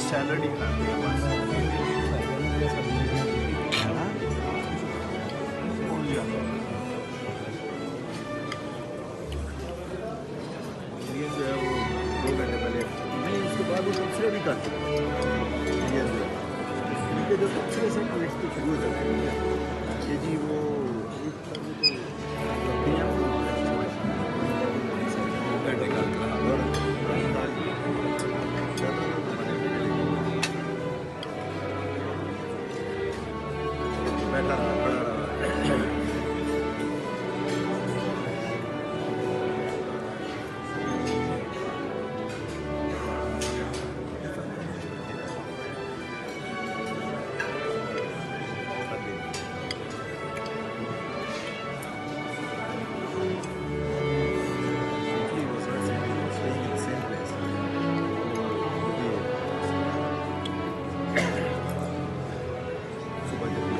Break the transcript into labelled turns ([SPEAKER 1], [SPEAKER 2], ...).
[SPEAKER 1] Salad ही खाते हैं बस। ये जो है वो 2 घंटे पहले नहीं, उसके बाद वो तबसरे भी करते हैं। ये जो है जो तबसरे से कनेक्ट शुरू हो जाते हैं ये जी वो घंटे का बैठा रहा खड़ा रहा। सुबह